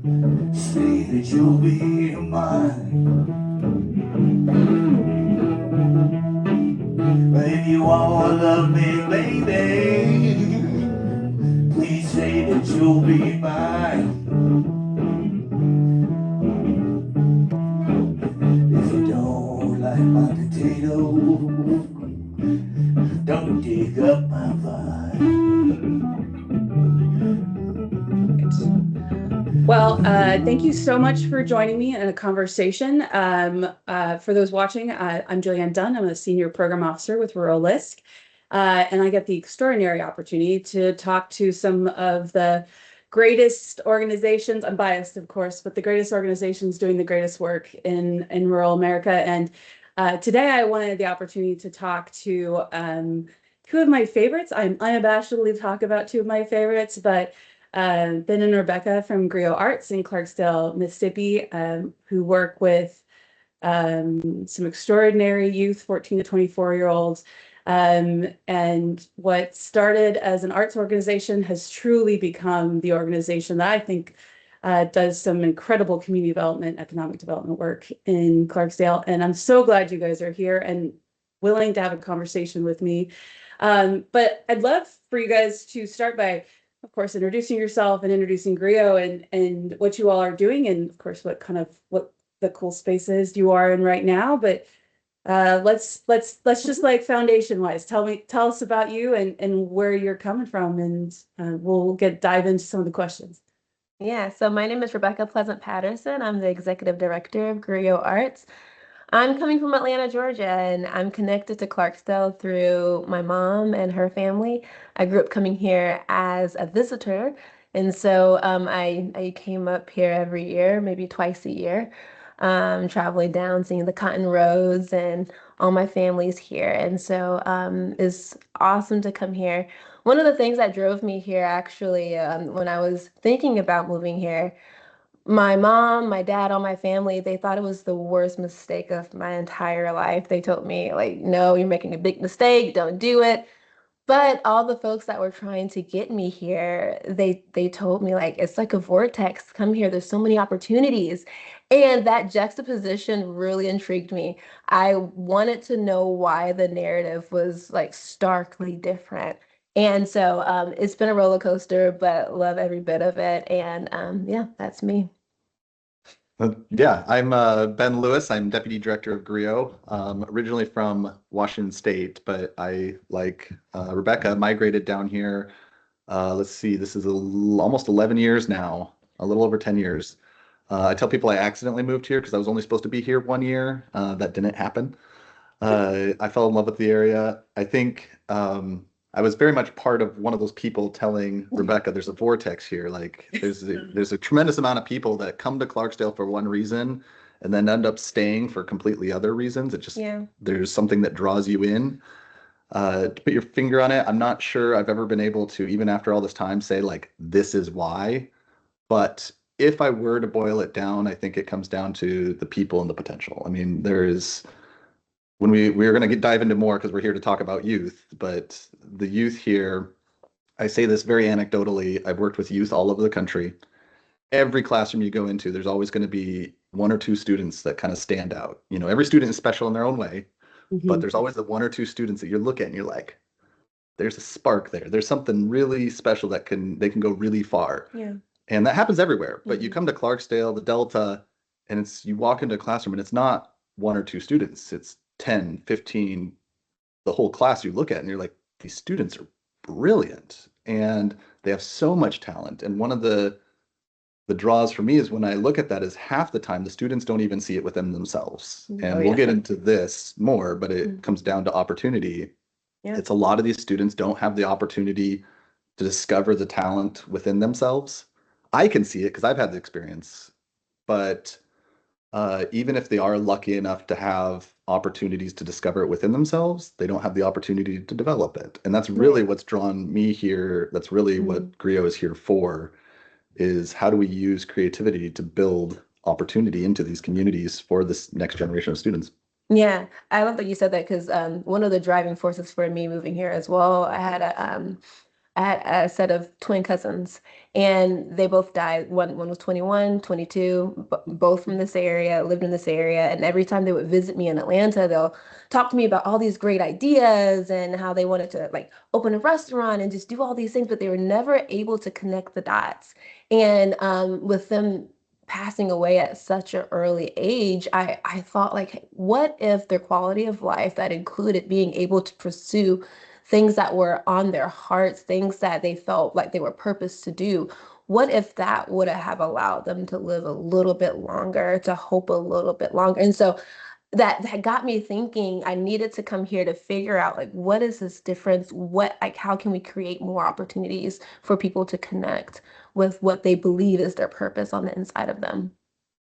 Say that you'll be mine. But if you wanna love me, baby, please say that you'll be mine. If you don't like my potato, don't dig up my vine. Well, thank you so much for joining me in a conversation. For those watching, I'm Julianne Dunn. I'm a senior program officer with Rural LISC, and I get the extraordinary opportunity to talk to some of the greatest organizations. I'm biased, of course, but the greatest organizations doing the greatest work in rural America. And today, I wanted the opportunity to talk to two of my favorites. I'm unabashedly talk about two of my favorites, but Ben and Rebecca from Griot Arts in Clarksdale, Mississippi, who work with some extraordinary youth, 14 to 24-year-olds. And what started as an arts organization has truly become the organization that I think does some incredible community development, economic development work in Clarksdale. And I'm so glad you guys are here and willing to have a conversation with me. But I'd love for you guys to start by, of course, introducing yourself and introducing Griot and what you all are doing, and of course what the cool spaces you are in right now. But let's just like foundation wise, tell us about you and where you're coming from, and we'll dive into some of the questions. Yeah, so my name is Rebecca Pleasant Patterson. I'm the executive director of Griot Arts. I'm coming from Atlanta, Georgia, and I'm connected to Clarksdale through my mom and her family. I grew up coming here as a visitor, and so I came up here every year, maybe twice a year, traveling down, seeing the cotton roads, and all my family's here. And so it's awesome to come here. One of the things that drove me here, actually, when I was thinking about moving here, my mom, my dad, all my family, they thought it was the worst mistake of my entire life. They told me, like, no, you're making a big mistake, don't do it. But all the folks that were trying to get me here, they told me, like, it's like a vortex. Come here, there's so many opportunities. And that juxtaposition really intrigued me. I wanted to know why the narrative was like starkly different. And so it's been a roller coaster, but love every bit of it. And yeah, that's me. Yeah, I'm Ben Lewis. I'm Deputy Director of Griot, originally from Washington State, but I, like Rebecca, migrated down here. Let's see, this is almost 11 years now, a little over 10 years. I tell people I accidentally moved here because I was only supposed to be here 1 year. That didn't happen. I fell in love with the area. I think I was very much part of one of those people telling Rebecca there's a vortex here. Like there's a tremendous amount of people that come to Clarksdale for one reason and then end up staying for completely other reasons. It just there's something that draws you in. To put your finger on it, I'm not sure I've ever been able to, even after all this time, say like this is why. But if I were to boil it down, I think it comes down to the people and the potential. I mean, there is when we're going to dive into more because we're here to talk about youth, but the youth here, I say this very anecdotally, I've worked with youth all over the country. Every classroom you go into, there's always going to be one or two students that kind of stand out. You know, every student is special in their own way, but there's always the one or two students that you look at and you're like, there's a spark there. There's something really special that they can go really far. Yeah. And that happens everywhere. But you come to Clarksdale, the Delta, and you walk into a classroom and it's not one or two students. It's 10, 15, the whole class you look at and you're like, these students are brilliant and they have so much talent. And one of the draws for me is when I look at that is half the time the students don't even see it within themselves. And we'll get into this more, but it comes down to opportunity. Yeah. It's a lot of these students don't have the opportunity to discover the talent within themselves. I can see it because I've had the experience, but even if they are lucky enough to have opportunities to discover it within themselves, they don't have the opportunity to develop it. And that's really what's drawn me here. That's really what Griot is here for, is how do we use creativity to build opportunity into these communities for this next generation of students? Yeah, I love that you said that because one of the driving forces for me moving here as well, I had I had a set of twin cousins, and they both died. One was 21, 22, both from this area, lived in this area. And every time they would visit me in Atlanta, they'll talk to me about all these great ideas and how they wanted to like open a restaurant and just do all these things, but they were never able to connect the dots. And with them passing away at such an early age, I thought like, what if their quality of life that included being able to pursue things that were on their hearts, things that they felt like they were purposed to do, what if that would have allowed them to live a little bit longer, to hope a little bit longer? And so that got me thinking I needed to come here to figure out like what is this difference? What like how can we create more opportunities for people to connect with what they believe is their purpose on the inside of them?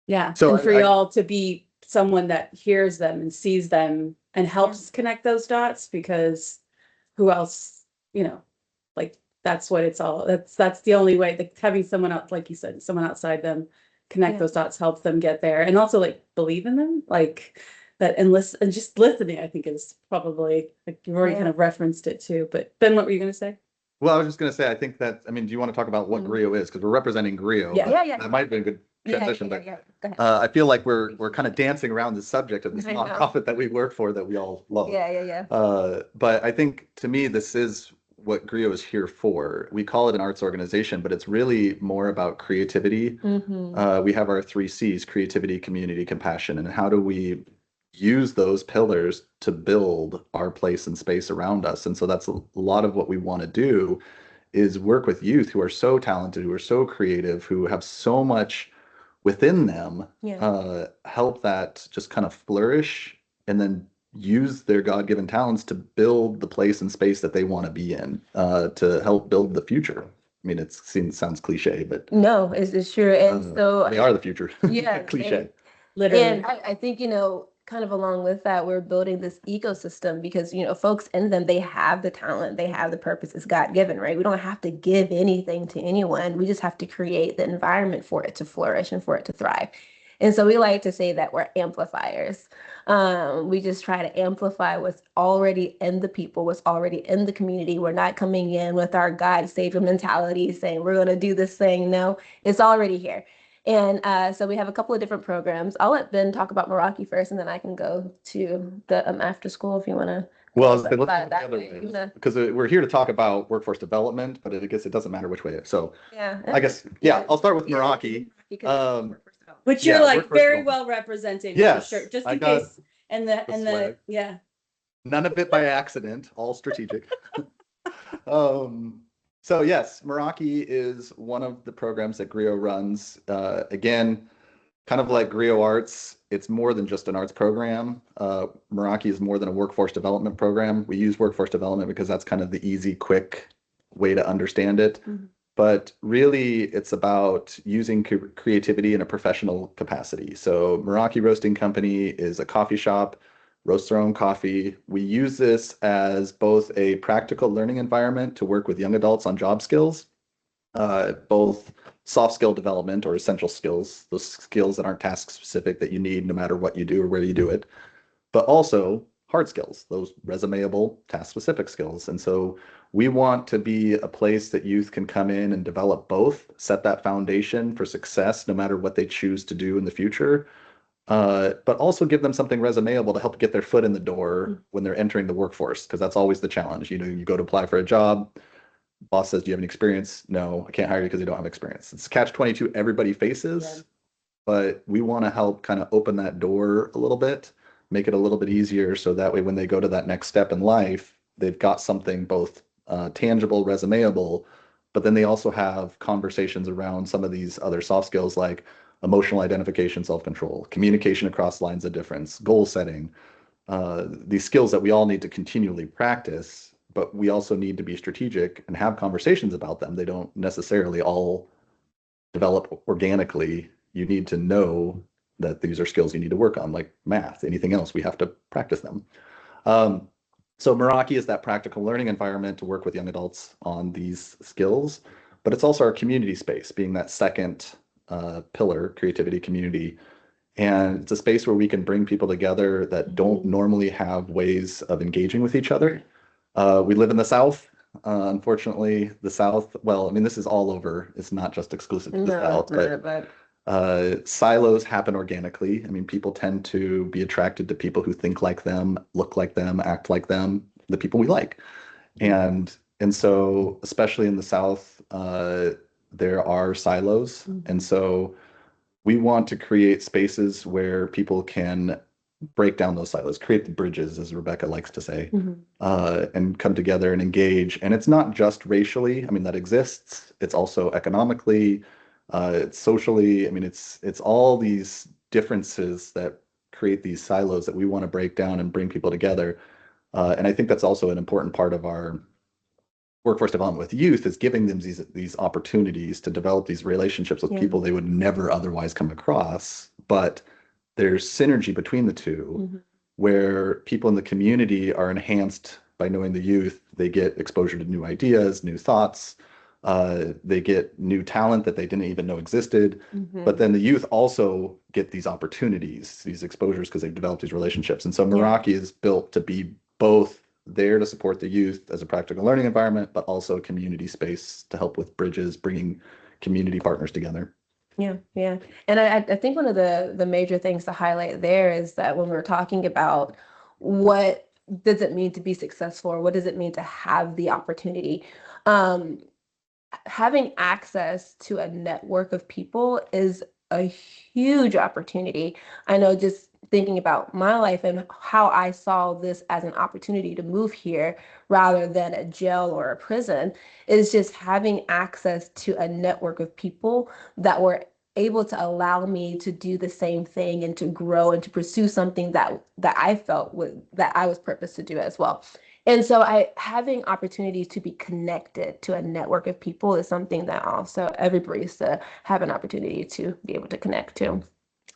Yeah. So And for I- y'all to be someone that hears them and sees them and helps connect those dots, because who else, like that's what it's all, that's the only way, like having someone else, like you said, someone outside them connect Yeah. those dots helps them get there, and also like believe in them, like that, and listen, and just listening, I think is probably, like you've already kind of referenced it too. But Ben, what were you going to say? Well, I was just going to say, I think that, I mean, do you want to talk about what Griot is? Because we're representing Griot. Yeah. but Yeah. That might have been a good transition. Yeah. But Go ahead. I feel like we're kind of dancing around the subject of this I know. nonprofit that we work for that we all love. Yeah. But I think to me, this is what Griot is here for. We call it an arts organization, but it's really more about creativity. We have our 3 C's: creativity, community, compassion. And how do we use those pillars to build our place and space around us? And so that's a lot of what we want to do, is work with youth who are so talented, who are so creative, who have so much within them, help that just kind of flourish, and then use their God-given talents to build the place and space that they want to be in, to help build the future. I mean, it sounds cliche, but No, it's true. And so they are the future. Yeah, Cliche. Literally. And I think, kind of along with that, we're building this ecosystem because, folks in them, they have the talent, they have the purpose. It's God-given, right? We don't have to give anything to anyone. We just have to create the environment for it to flourish and for it to thrive. And so we like to say that we're amplifiers. We just try to amplify what's already in the people, what's already in the community. We're not coming in with our God savior mentality saying we're going to do this thing. No, it's already here. And so we have a couple of different programs. I'll let Ben talk about Meraki first, and then I can go to the after school if you want to. Well, let's go the other way, because we're here to talk about workforce development, but I guess it doesn't matter which way. So I guess, I'll start with Meraki. Which you're Yeah, like workforce very development. well representing. Yes, for sure. Just I in got case. And the swag. yeah. None of it by accident, all strategic. So yes, Meraki is one of the programs that Griot runs. Again, kind of like Griot Arts, it's more than just an arts program. Meraki is more than a workforce development program. We use workforce development because that's kind of the easy, quick way to understand it. But really, it's about using creativity in a professional capacity. So Meraki Roasting Company is a coffee shop, roast their own coffee. We use this as both a practical learning environment to work with young adults on job skills, both soft skill development or essential skills, those skills that aren't task specific that you need no matter what you do or where you do it, but also hard skills, those resumeable task specific skills. And so we want to be a place that youth can come in and develop both, set that foundation for success no matter what they choose to do in the future, but also give them something resumeable to help get their foot in the door when they're entering the workforce, because that's always the challenge. You go to apply for a job, boss says, do you have any experience? No, I can't hire you because you don't have experience. It's catch-22 everybody faces, but we want to help kind of open that door a little bit, make it a little bit easier, so that way when they go to that next step in life, they've got something both tangible, resumeable, but then they also have conversations around some of these other soft skills like emotional identification, self-control, communication across lines of difference, goal setting, these skills that we all need to continually practice, but we also need to be strategic and have conversations about them. They don't necessarily all develop organically. You need to know that these are skills you need to work on, like math, anything else, we have to practice them. So Meraki is that practical learning environment to work with young adults on these skills, but it's also our community space, being that second pillar, creativity, community. And it's a space where we can bring people together that don't normally have ways of engaging with each other. We live in the South. Unfortunately, the South, well, I mean, this is all over. It's not just exclusive to the No, South, it's not, but silos happen organically. I mean, people tend to be attracted to people who think like them, look like them, act like them, the people we like. And so, especially in the South, there are silos. And so we want to create spaces where people can break down those silos, create the bridges, as Rebecca likes to say, and come together and engage. And it's not just racially. I mean, that exists. It's also economically, it's socially. I mean, it's all these differences that create these silos that we want to break down and bring people together. And I think that's also an important part of our workforce development with youth, is giving them these opportunities to develop these relationships with people they would never otherwise come across. But there's synergy between the two, where people in the community are enhanced by knowing the youth. They get exposure to new ideas, new thoughts. They get new talent that they didn't even know existed. But then the youth also get these opportunities, these exposures, because they've developed these relationships. And so Meraki is built to be both there to support the youth as a practical learning environment, but also a community space to help with bridges, bringing community partners together. Yeah, yeah. And I think one of the major things to highlight there is that when we're talking about what does it mean to be successful, or what does it mean to have the opportunity, having access to a network of people is a huge opportunity. I know, just thinking about my life and how I saw this as an opportunity to move here rather than a jail or a prison, is just having access to a network of people that were able to allow me to do the same thing and to grow and to pursue something that I felt that I was purposed to do as well. And so having opportunities to be connected to a network of people is something that also every barista have an opportunity to be able to connect to.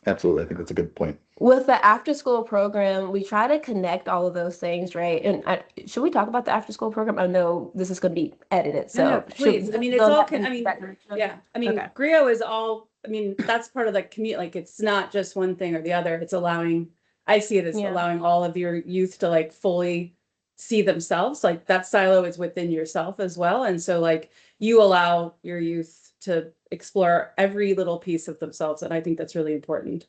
Absolutely. I think that's a good point. With the after school program, we try to connect all of those things, right? And should we talk about the after school program? I know this is going to be edited, so No, please. I mean, it's all, yeah. I mean, Okay. Griot is all, I mean, that's part of the community. Like, it's not just one thing or the other. It's allowing, I see it as allowing all of your youth to like fully see themselves. Like, that silo is within yourself as well. And so like you allow your youth to explore every little piece of themselves. And I think that's really important.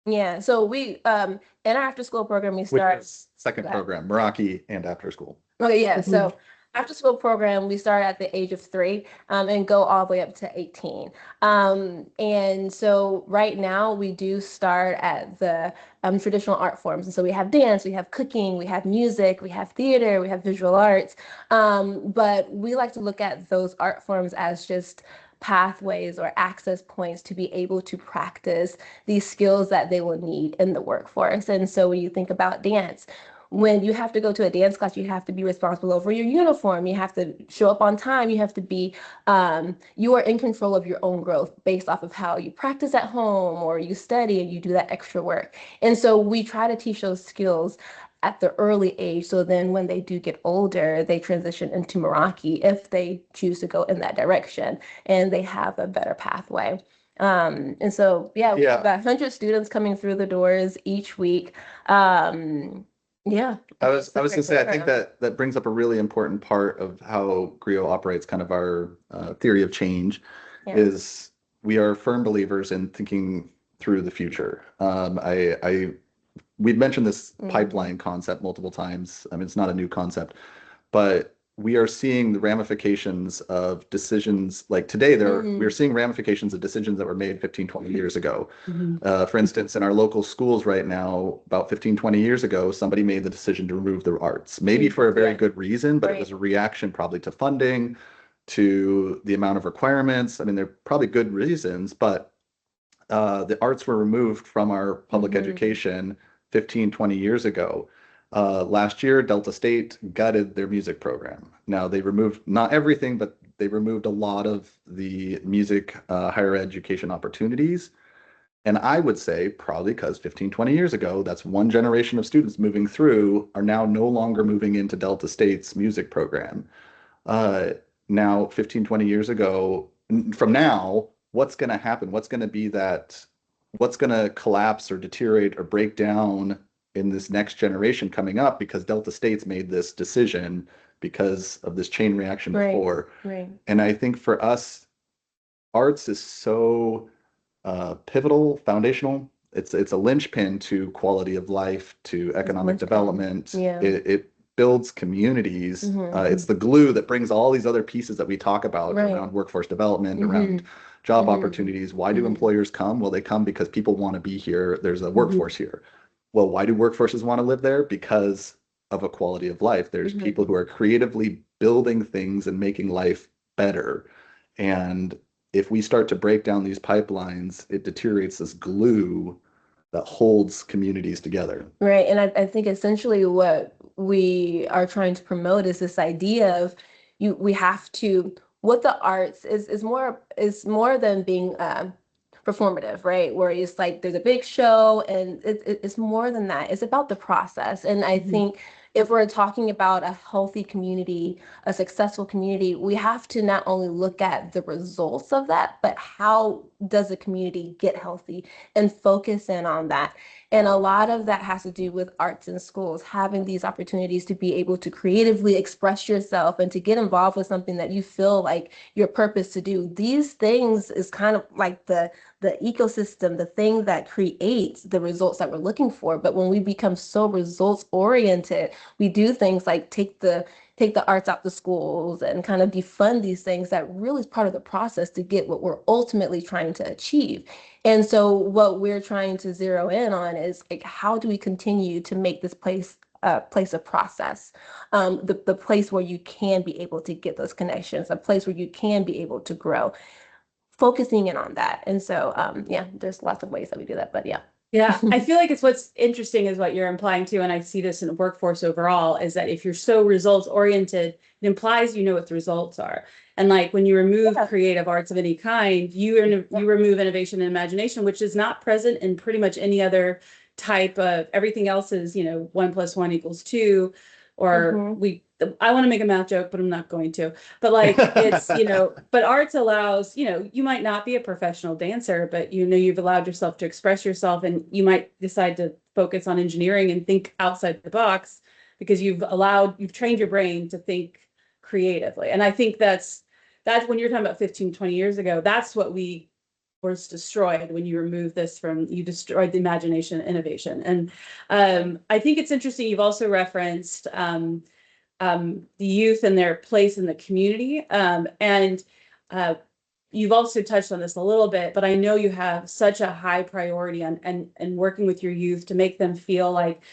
Yeah, so we in our after school program we Which start is second program, Meraki and after school. Okay, yeah. So after school program, we start at the age of 3 and go all the way up to 18. And so right now we do start at the traditional art forms. And so we have dance, we have cooking, we have music, we have theater, we have visual arts. But we like to look at those art forms as just pathways or access points to be able to practice these skills that they will need in the workforce. And so when you think about dance, when you have to go to a dance class, you have to be responsible over your uniform. You have to show up on time. You have to be, you are in control of your own growth based off of how you practice at home or you study and you do that extra work. And so we try to teach those skills at the early age. So then when they do get older, they transition into Meraki if they choose to go in that direction and they have a better pathway. And so, we have about 100 students coming through the doors each week. Yeah. I was gonna say, I think that brings up a really important part of how Griot operates, kind of our theory of change, is we are firm believers in thinking through the future. We've mentioned this pipeline concept multiple times. I mean, it's not a new concept, but we are seeing the ramifications of decisions like today. We're seeing ramifications of decisions that were made 15, 20 years ago. For instance, in our local schools right now, about 15, 20 years ago, somebody made the decision to remove the arts, maybe for a very good reason, but it was a reaction probably to funding, to the amount of requirements. I mean, they're probably good reasons, but the arts were removed from our public education 15, 20 years ago. Last year, Delta State gutted their music program. Now, they removed not everything, but they removed a lot of the music higher education opportunities. And I would say probably because 15, 20 years ago, that's one generation of students moving through are now no longer moving into Delta State's music program. Now, 15, 20 years ago, from now, what's going to happen? What's going to collapse or deteriorate or break down in this next generation coming up, because Delta States made this decision because of this chain reaction before. Right. And I think for us, arts is so pivotal, foundational. It's a linchpin to quality of life, to economic linchpin. development. Yeah. It builds communities. Mhm. It's the glue that brings all these other pieces that we talk about Right. around workforce development, Mhm. around job Mhm. opportunities. Why do Mhm. employers come? Well, they come because people want to be here. There's a workforce here. Well, why do workforces want to live there? Because of a quality of life. There's Mhm. people who are creatively building things and making life better. And if we start to break down these pipelines, it deteriorates this glue that holds communities together. Right. And I think essentially what we are trying to promote is this idea of we have to, what the arts is more than being performative, right? Where it's like there's a big show and it's more than that. It's about the process. And I think if we're talking about a healthy community, a successful community, we have to not only look at the results of that, but how does the community get healthy and focus in on that. And a lot of that has to do with arts in schools, having these opportunities to be able to creatively express yourself and to get involved with something that you feel like your purpose to do. These things is kind of like the ecosystem, the thing that creates the results that we're looking for. But when we become so results oriented, we do things like take the arts out to schools and kind of defund these things that really is part of the process to get what we're ultimately trying to achieve. And so what we're trying to zero in on is like, how do we continue to make this place a place of process, the place where you can be able to get those connections, a place where you can be able to grow, focusing in on that. And so, yeah, there's lots of ways that we do that, but yeah. Yeah, I feel like it's what's interesting is what you're implying too, and I see this in the workforce overall, is that if you're so results oriented, it implies you know what the results are. And like when you remove creative arts of any kind, you remove innovation and imagination, which is not present in pretty much any other type of, everything else is, 1 + 1 = 2, or I want to make a math joke, but I'm not going to. But like it's, but arts allows, you might not be a professional dancer, but you've allowed yourself to express yourself, and you might decide to focus on engineering and think outside the box because you've trained your brain to think creatively. And I think that's when you're talking about 15, 20 years ago, that's what was destroyed when you destroyed the imagination and innovation. And I think it's interesting. You've also referenced the youth and their place in the community. And you've also touched on this a little bit, but I know you have such a high priority on and working with your youth to make them feel like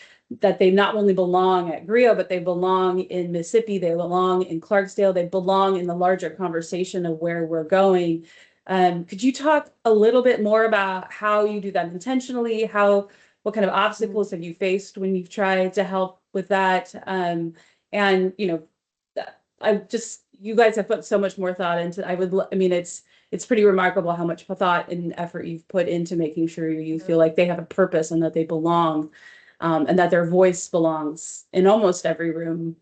that they not only belong at Griot, but they belong in Mississippi, they belong in Clarksdale, they belong in the larger conversation of where we're going. Could you talk a little bit more about how you do that intentionally? What kind of obstacles have you faced when you've tried to help with that? And you guys have put so much more thought into. It's pretty remarkable how much thought and effort you've put into making sure your youth feel like they have a purpose and that they belong, and that their voice belongs in almost every room.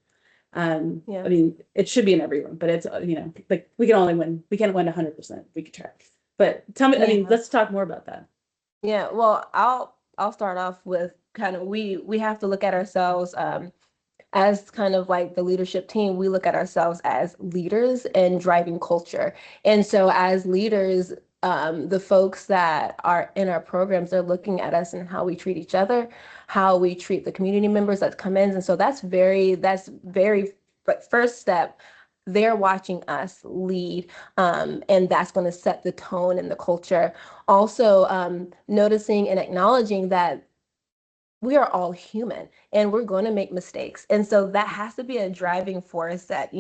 Yeah. It should be in every room, but it's like we can't win 100%. We could try, but tell me. Yeah. Let's talk more about that. Yeah, well, I'll start off with kind of we have to look at ourselves as kind of like the leadership team. We look at ourselves as leaders and driving culture. And so as leaders, the folks that are in our programs, they're looking at us and how we treat each other, how we treat the community members that come in. And so that's very but first step. They're watching us lead, and that's going to set the tone and the culture. Also, noticing and acknowledging that we are all human and we're going to make mistakes. And so that has to be a driving force that,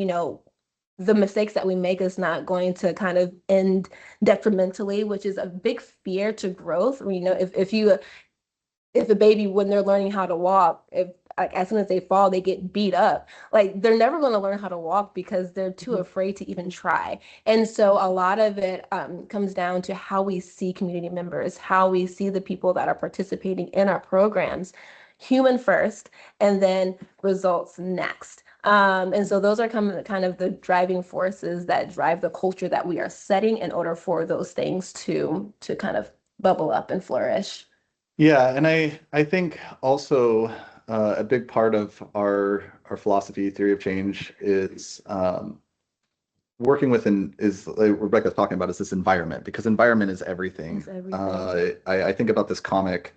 the mistakes that we make is not going to kind of end detrimentally, which is a big fear to growth. If a baby, when they're learning how to walk, if like as soon as they fall, they get beat up. Like they're never going to learn how to walk because they're too afraid to even try. And so a lot of it comes down to how we see community members, how we see the people that are participating in our programs, human first, and then results next. And so those are kind of the driving forces that drive the culture that we are setting in order for those things to kind of bubble up and flourish. Yeah, and I think also a big part of our philosophy theory of change is working within is like Rebecca's talking about is this environment because environment is everything. It's everything. I think about this comic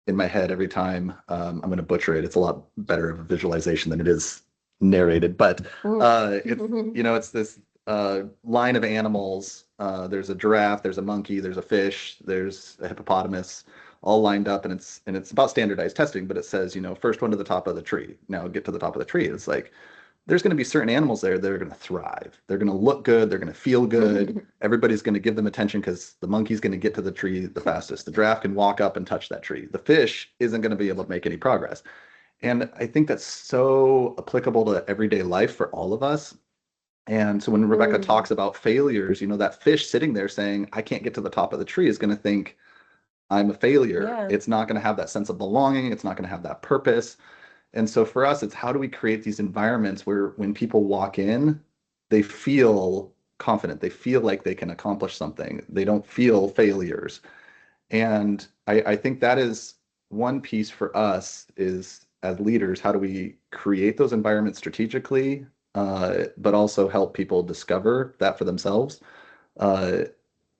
in my head every time. I'm going to butcher it. It's a lot better of a visualization than it is narrated, but it's it's this line of animals. There's a giraffe, there's a monkey, there's a fish, there's a hippopotamus, all lined up, and it's about standardized testing. But it says, first one to the top of the tree. Now get to the top of the tree. It's like there's going to be certain animals there that are going to thrive. They're going to look good. They're going to feel good. Everybody's going to give them attention because the monkey's going to get to the tree the fastest. The giraffe can walk up and touch that tree. The fish isn't going to be able to make any progress. And I think that's so applicable to everyday life for all of us. And so when Rebecca talks about failures, that fish sitting there saying, I can't get to the top of the tree is going to think, I'm a failure. Yeah. It's not going to have that sense of belonging. It's not going to have that purpose. And so for us, it's how do we create these environments where when people walk in, they feel confident, they feel like they can accomplish something, they don't feel failures. And I think that is one piece for us is as leaders, how do we create those environments strategically, but also help people discover that for themselves. Uh,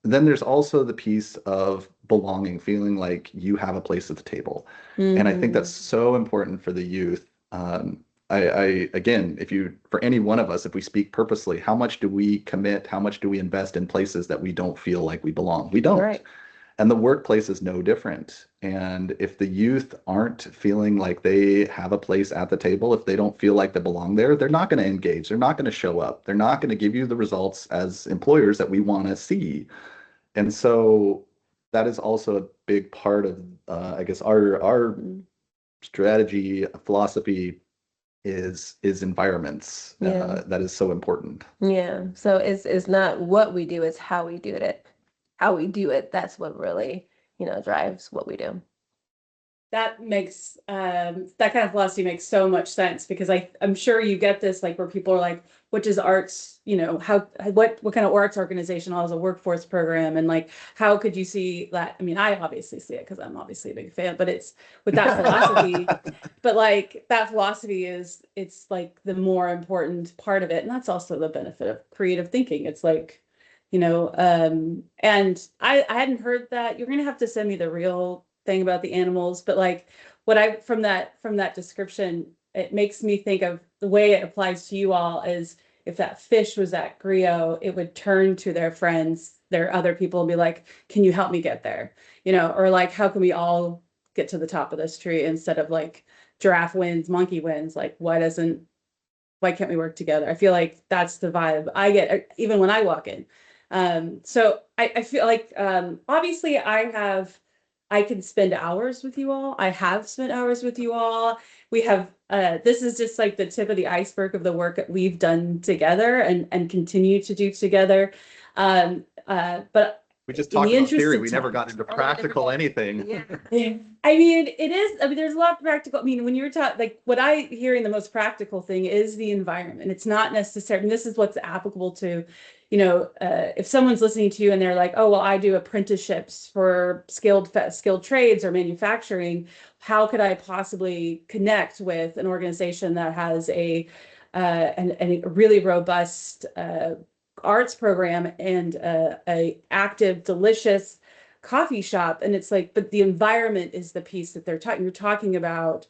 then there's also the piece of belonging, feeling like you have a place at the table. And I think that's so important for the youth. I again, for any one of us, if we speak purposely, how much do we commit? How much do we invest in places that we don't feel like we belong? We don't. Right. And the workplace is no different. And if the youth aren't feeling like they have a place at the table, if they don't feel like they belong there, they're not going to engage. They're not going to show up. They're not going to give you the results as employers that we want to see. And so that is also a big part of, I guess, our strategy, philosophy is environments. Yeah. That is so important. Yeah. So it's not what we do, it's how we do it. How we do it, that's what really, drives what we do. That makes that kind of philosophy makes so much sense because I'm sure you get this like where people are like, what does arts, what kind of arts organization has a workforce program, and like how could you see that? I mean, I obviously see it because I'm obviously a big fan, but it's with that philosophy, but like that philosophy it's like the more important part of it, and that's also the benefit of creative thinking. It's like, and I hadn't heard that. You're gonna have to send me the real thing about the animals, but like what I from that description, it makes me think of the way it applies to you all is if that fish was at Griot, it would turn to their friends, their other people, and be like, can you help me get there? Or like, how can we all get to the top of this tree instead of like giraffe wins, monkey wins? Like, why can't we work together? I feel like that's the vibe I get even when I walk in. So I feel like obviously I can spend hours with you all. I have spent hours with you all. We have this is just like the tip of the iceberg of the work that we've done together and continue to do together. But We just in talked the about interest theory. of We never time. got into practical anything. Yeah. I mean, it is. I mean, there's a lot of practical. I mean, when you're talking, like what I hearing the most practical thing is the environment. It's not necessarily. And this is what's applicable to, if someone's listening to you and they're like, oh, well, I do apprenticeships for skilled trades or manufacturing. How could I possibly connect with an organization that has a really robust arts program and a active, delicious coffee shop? And it's like, but the environment is the piece that you're talking about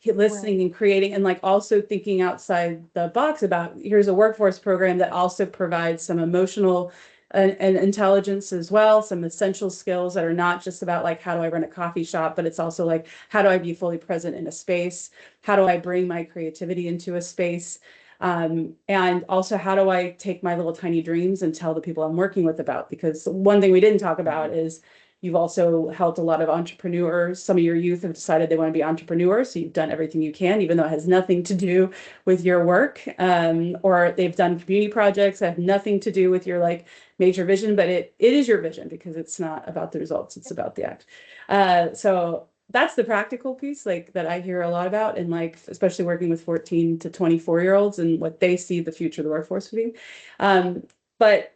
listening and creating, and like also thinking outside the box about here's a workforce program that also provides some emotional and intelligence as well, some essential skills that are not just about like how do I run a coffee shop, but it's also like how do I be fully present in a space, how do I bring my creativity into a space, and also how do I take my little tiny dreams and tell the people I'm working with about, because one thing we didn't talk about is you've also helped a lot of entrepreneurs. Some of your youth have decided they want to be entrepreneurs. So you've done everything you can, even though it has nothing to do with your work. Or they've done community projects that have nothing to do with your like major vision, but it is your vision because it's not about the results, it's about the act. So that's the practical piece like that I hear a lot about, and like especially working with 14 to 24-year-olds and what they see the future of the workforce being. But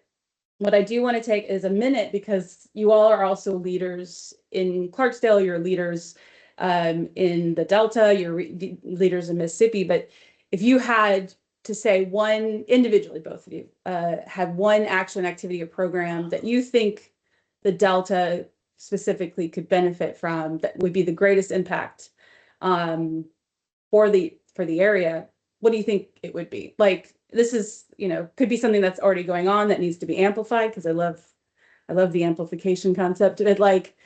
what I do want to take is a minute, because you all are also leaders in Clarksdale, you're leaders in the Delta, you're leaders in Mississippi. But if you had to say one, individually, both of you, had one action, activity, or program that you think the Delta specifically could benefit from, that would be the greatest impact for the area, what do you think it would be? Like, this is, could be something that's already going on that needs to be amplified, because I love the amplification concept. But like,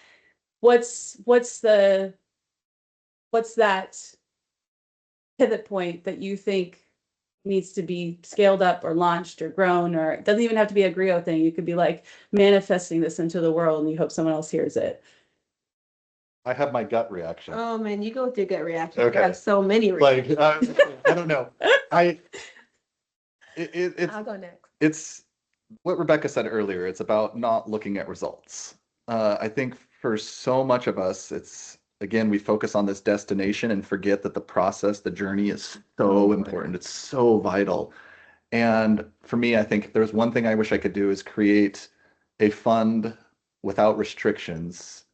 what's that pivot point that you think needs to be scaled up or launched or grown? Or it doesn't even have to be a Griot thing. You could be like manifesting this into the world and you hope someone else hears it. I have my gut reaction. Oh man, you go with your gut reaction. Okay. You have so many Like, reactions. I don't know. It's I'll go next. it's what Rebecca said earlier. It's about not looking at results. I think for so much of us, it's again, we focus on this destination and forget that the process, the journey is so important. It's so vital. And for me, I think if there's one thing I wish I could do is create a fund without restrictions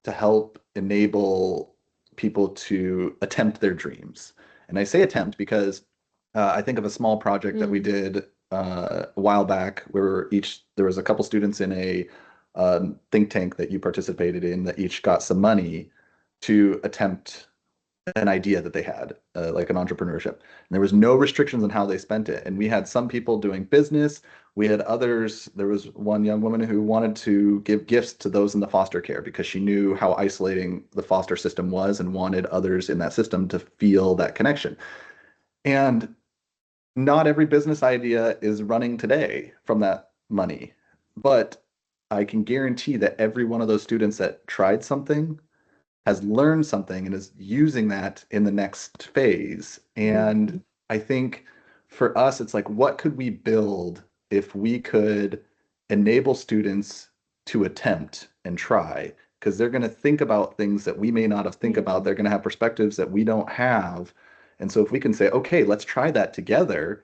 to help enable people to attempt their dreams. And I say attempt because I think of a small project that we did a while back where there was a couple students in a think tank that you participated in that each got some money to attempt an idea that they had, like an entrepreneurship. And there was no restrictions on how they spent it. And we had some people doing business. We had others. There was one young woman who wanted to give gifts to those in the foster care because she knew how isolating the foster system was and wanted others in that system to feel that connection. And not every business idea is running today from that money, but I can guarantee that every one of those students that tried something has learned something and is using that in the next phase. And I think for us, it's like, what could we build if we could enable students to attempt and try? Because they're going to think about things that we may not have think about. They're going to have perspectives that we don't have. And so if we can say, okay, let's try that together,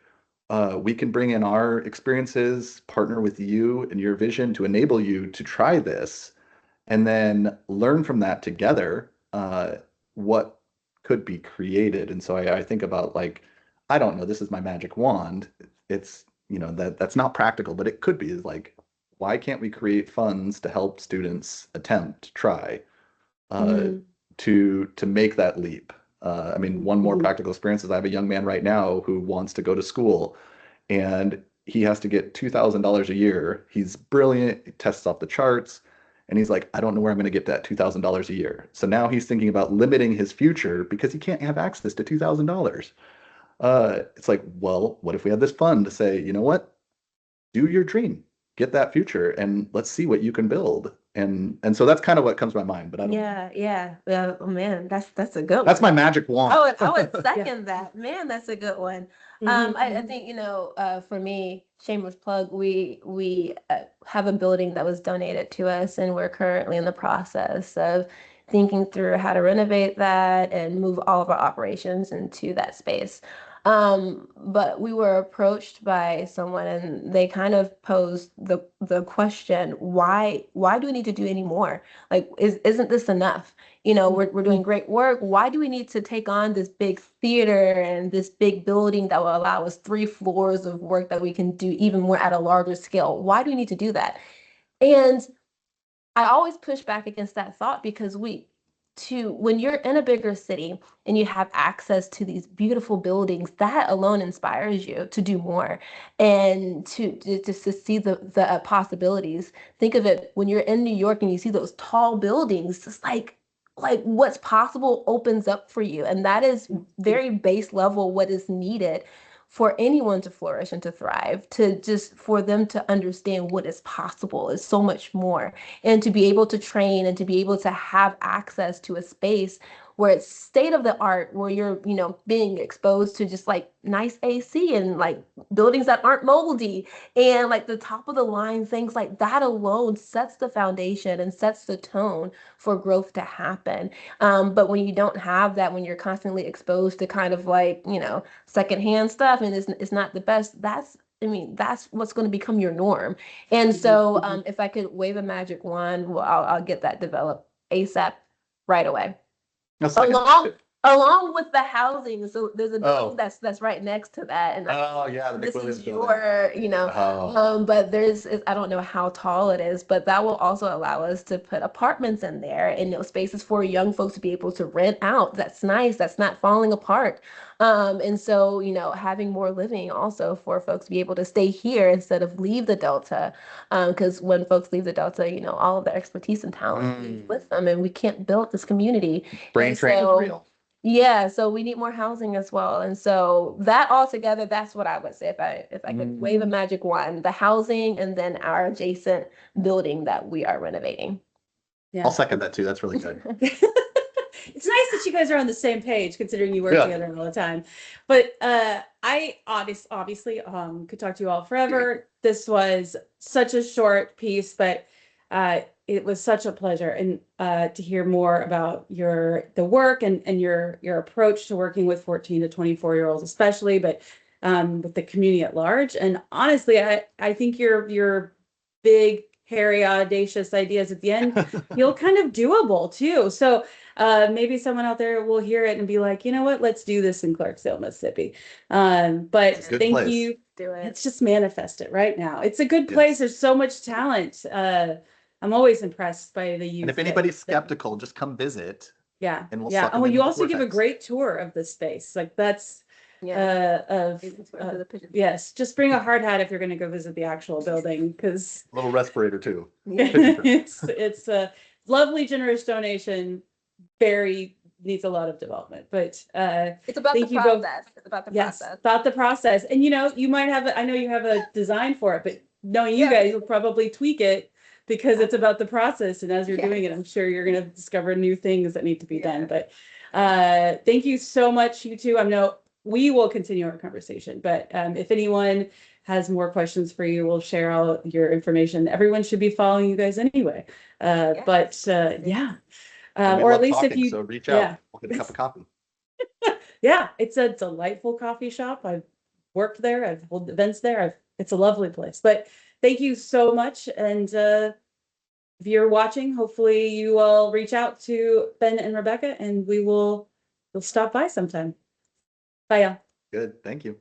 we can bring in our experiences, partner with you and your vision to enable you to try this, and then learn from that together what could be created. And so I think about, like, I don't know, this is my magic wand. It's, that's not practical, but it could be like, why can't we create funds to help students attempt, try, to make that leap? I mean, one more practical experience is I have a young man right now who wants to go to school, and he has to get $2,000 a year. He's brilliant, he tests off the charts, and he's like, I don't know where I'm going to get that $2,000 a year. So now he's thinking about limiting his future because he can't have access to $2,000. It's like, well, what if we had this fund to say, you know what, do your dream, get that future, and let's see what you can build. And so that's kind of what comes to my mind. But I don't. Yeah. Oh man, that's a good one. That's my magic wand. I would second that. Man, that's a good one. I think, for me, shameless plug, we have a building that was donated to us, and we're currently in the process of thinking through how to renovate that and move all of our operations into that space. But we were approached by someone, and they kind of posed the question, why do we need to do any more? Like, isn't this enough? We're doing great work. Why do we need to take on this big theater and this big building that will allow us 3 floors of work that we can do even more at a larger scale? Why do we need to do that? And I always push back against that thought, because when you're in a bigger city and you have access to these beautiful buildings, that alone inspires you to do more and to see the possibilities. Think of it, when you're in New York and you see those tall buildings, it's like what's possible opens up for you. And that is very base level what is needed for anyone to flourish and to thrive, for them to understand what is possible is so much more, and to be able to train and to be able to have access to a space where it's state of the art, where you're, being exposed to just like nice AC and like buildings that aren't moldy and like the top of the line things like that alone sets the foundation and sets the tone for growth to happen. But when you don't have that, when you're constantly exposed to kind of like, secondhand stuff and it's not the best, that's I mean, that's what's going to become your norm. And so if I could wave a magic wand, well, I'll get that developed ASAP right away. That's like Along with the housing. So there's a building Oh. that's right next to that. And Oh yeah, the this McWilliams is building. your, you know, Oh. but I don't know how tall it is, but that will also allow us to put apartments in there and, you know, spaces for young folks to be able to rent out. That's nice. That's not falling apart. And so, you know, having more living also for folks to be able to stay here instead of leave the Delta. Because when folks leave the Delta, you know, all of their expertise and talent leave with them, and we can't build this community. Brain And drain is so, real. yeah, so we need more housing as well. And so that all together, that's what I would say if I could wave a magic wand, the housing and then our adjacent building that we are renovating. Yeah. I'll second that too. That's really good. It's nice that you guys are on the same page, considering you work together all the time. But I obviously could talk to you all forever. This was such a short piece, but it was such a pleasure and to hear more about the work and your approach to working with 14 to 24-year-olds, especially, but with the community at large. And honestly, I think your big, hairy, audacious ideas at the end feel kind of doable too. So maybe someone out there will hear it and be like, you know what, let's do this in Clarksdale, Mississippi. But thank you. Do it. Let's just manifest it right now. It's a good place. There's so much talent. I'm always impressed by the youth. And if anybody's skeptical, just come visit. Yeah. And we'll yeah. suck them Oh, into you the also give a vortex. great tour of the space. Like that's The pictures. yes. Just bring a hard hat if you're going to go visit the actual building, because A little respirator too. it's a lovely, generous donation. Very needs a lot of development, but It's about thank the you both. process. It's about the Yes, process. about the process. And you know, you might have I know you have a design for it, but knowing you guys will probably tweak it because it's about the process. And as you're doing it, I'm sure you're going to discover new things that need to be done. But thank you so much, you two. I know we will continue our conversation, but if anyone has more questions for you, we'll share all your information. Everyone should be following you guys anyway. But yeah. We or love at least talking, if you, so reach out. We'll get a cup of coffee. yeah, it's a delightful coffee shop. I've worked there. I've held events there. It's a lovely place. But thank you so much. And if you're watching, hopefully you will reach out to Ben and Rebecca, and we'll stop by sometime. Bye, y'all. Good. Thank you.